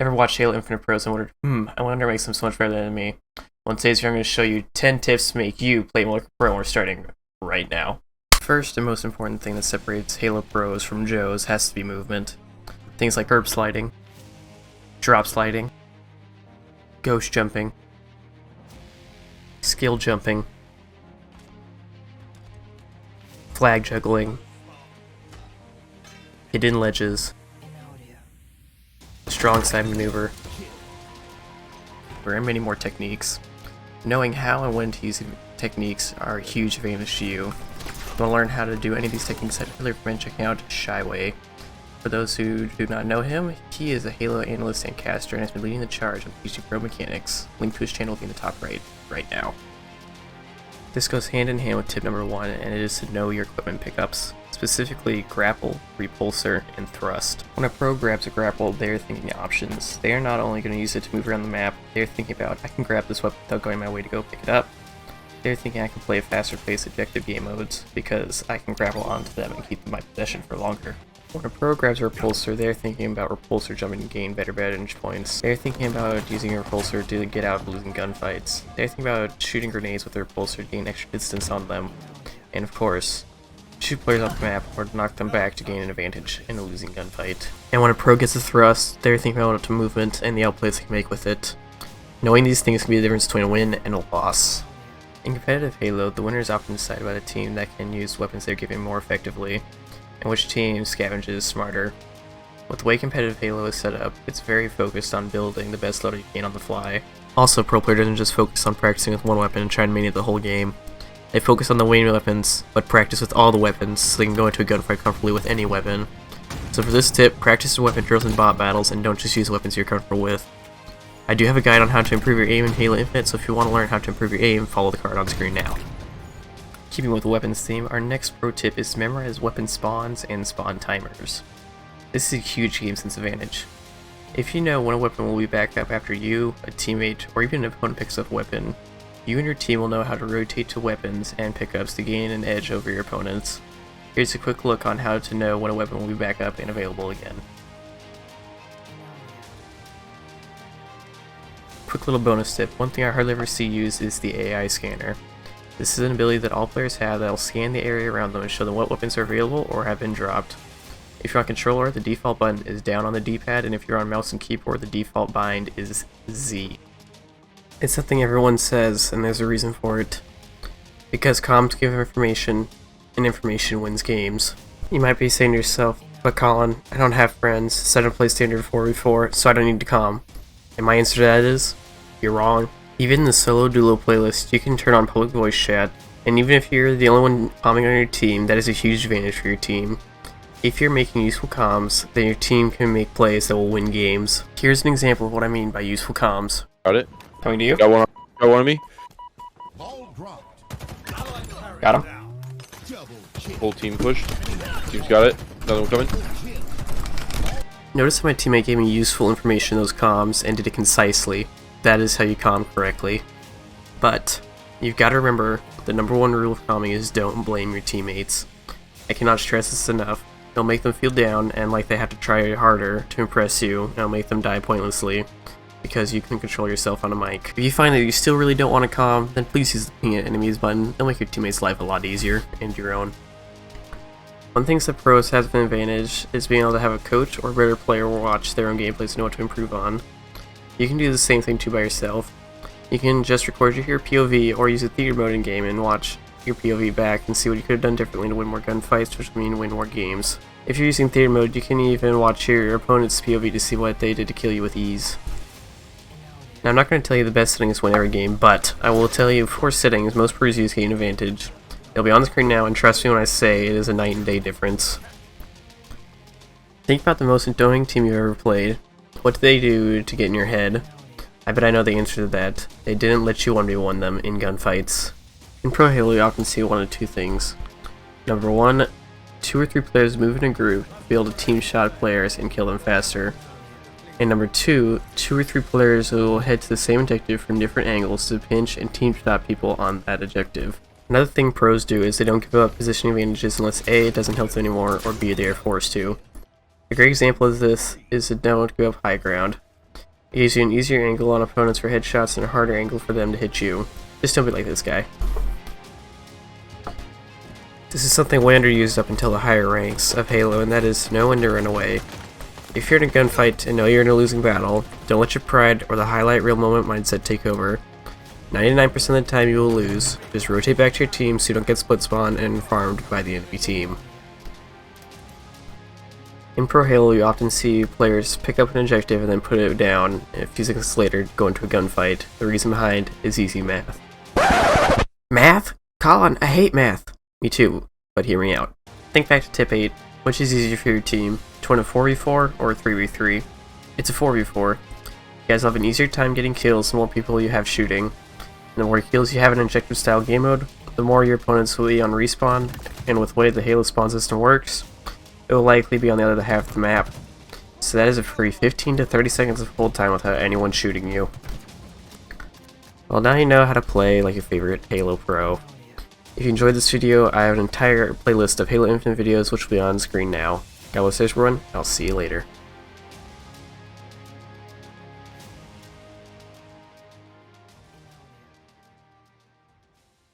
Ever watched Halo Infinite Pros and wondered, I wonder what makes them so much better than me? Well, in today's video, I'm going to show you 10 tips to make you play more like a pro, and we're starting right now. First and most important thing that separates Halo pros from Joes has to be movement. Things like herb sliding, drop sliding, ghost jumping, skill jumping, flag juggling, hidden ledges, strong side maneuver, and many more techniques. Knowing how and when to use techniques are a huge advantage to you. If you want to learn how to do any of these techniques, I'd really recommend checking out Shyway. For those who do not know him, he is a Halo analyst and caster and has been leading the charge on PC Pro mechanics. Link to his channel will be in the top right now. This goes hand in hand with tip number 1, and it is to know your equipment pickups, specifically grapple, repulsor, and thrust. When a pro grabs a grapple, they're thinking options. They are not only going to use it to move around the map, they're thinking about, I can grab this weapon without going my way to go pick it up. They're thinking I can play faster paced objective game modes, because I can grapple onto them and keep them in my possession for longer. When a pro grabs a repulsor, they're thinking about repulsor jumping to gain better vantage points. They're thinking about using a repulsor to get out of losing gunfights. They're thinking about shooting grenades with a repulsor to gain extra distance on them. And of course, shoot players off the map or knock them back to gain an advantage in a losing gunfight. And when a pro gets a thrust, they're thinking about movement and the outplays they can make with it. Knowing these things can be the difference between a win and a loss. In competitive Halo, the winner is often decided by the team that can use weapons they're given more effectively, and which team scavenges smarter. With the way competitive Halo is set up, it's very focused on building the best loader you can on the fly. Also, pro player doesn't just focus on practicing with one weapon and try to mania the whole game. They focus on the winning weapons, but practice with all the weapons so they can go into a gunfight comfortably with any weapon. So for this tip, practice your weapon drills in bot battles and don't just use weapons you're comfortable with. I do have a guide on how to improve your aim in Halo Infinite, so if you want to learn how to improve your aim, follow the card on screen now. Keeping with the weapons theme, our next pro tip is to memorize weapon spawns and spawn timers. This is a huge game sense advantage. If you know when a weapon will be back up after you, a teammate, or even an opponent picks up a weapon, you and your team will know how to rotate to weapons and pickups to gain an edge over your opponents. Here's a quick look on how to know when a weapon will be back up and available again. Quick little bonus tip, one thing I hardly ever see used is the AI scanner. This is an ability that all players have that will scan the area around them and show them what weapons are available or have been dropped. If you're on controller, the default button is down on the D-pad, and if you're on mouse and keyboard, the default bind is Z. It's something everyone says, and there's a reason for it. Because comms give information, and information wins games. You might be saying to yourself, but Colin, I don't have friends, so I don't play standard 4v4, so I don't need to comm. And my answer to that is, you're wrong. Even in the solo duo playlist, you can turn on public voice chat, and even if you're the only one comming on your team, that is a huge advantage for your team. If you're making useful comms, then your team can make plays that will win games. Here's an example of what I mean by useful comms. Got it. Coming to you. Got one on me. Got him. Whole team pushed. Team's got it. Another one coming. Notice how my teammate gave me useful information in those comms and did it concisely. That is how you comm correctly. But you've got to remember, the number one rule of comming is don't blame your teammates. I cannot stress this enough. It'll make them feel down and like they have to try harder to impress you, and it'll make them die pointlessly, because you can control yourself on a mic. If you find that you still really don't want to comm, then please use the ping at enemies button. It'll make your teammates' life a lot easier, and your own. One thing that pros have an advantage is being able to have a coach or better player watch their own gameplays to know what to improve on. You can do the same thing too by yourself. You can just record your POV or use a theater mode in game and watch your POV back and see what you could have done differently to win more gunfights, which would mean win more games. If you're using theater mode, you can even watch your opponent's POV to see what they did to kill you with ease. Now, I'm not going to tell you the best settings to win every game, but I will tell you 4 settings most pros use gain advantage. They'll be on the screen now, and trust me when I say it is a night and day difference. Think about the most annoying team you've ever played. What did they do to get in your head? I bet I know the answer to that. They didn't let you 1v1 them in gunfights. In Pro Halo, you often see one of two things. Number 1, 2 or 3 players move in a group to be able to team shot players and kill them faster. And number 2, 2 or 3 players will head to the same objective from different angles to pinch and team shot people on that objective. Another thing pros do is they don't give up position advantages unless A, it doesn't help them anymore, or B, they are forced to. A great example of this is to don't give up high ground. It gives you an easier angle on opponents for headshots and a harder angle for them to hit you. Just don't be like this guy. This is something way underused up until the higher ranks of Halo, and that is know when to run away. If you're in a gunfight and know you're in a losing battle, don't let your pride or the highlight reel moment mindset take over. 99% of the time you will lose. Just rotate back to your team so you don't get split spawned and farmed by the enemy team. In Pro Halo, you often see players pick up an objective and then put it down, and a few seconds later go into a gunfight. The reason behind is easy math. Math? Colin, I hate math. Me too, but hear me out. Think back to tip 8. Which is easier for your team, to win a 4v4 or a 3v3? It's a 4v4. You guys will have an easier time getting kills the more people you have shooting. And the more kills you have in an objective style game mode, the more your opponents will be on respawn, and with the way the Halo spawn system works, it will likely be on the other half of the map. So that is a free 15 to 30 seconds of hold time without anyone shooting you. Well, now you know how to play like your favorite Halo Pro. If you enjoyed this video, I have an entire playlist of Halo Infinite videos which will be on screen now. God bless everyone, I'll see you later.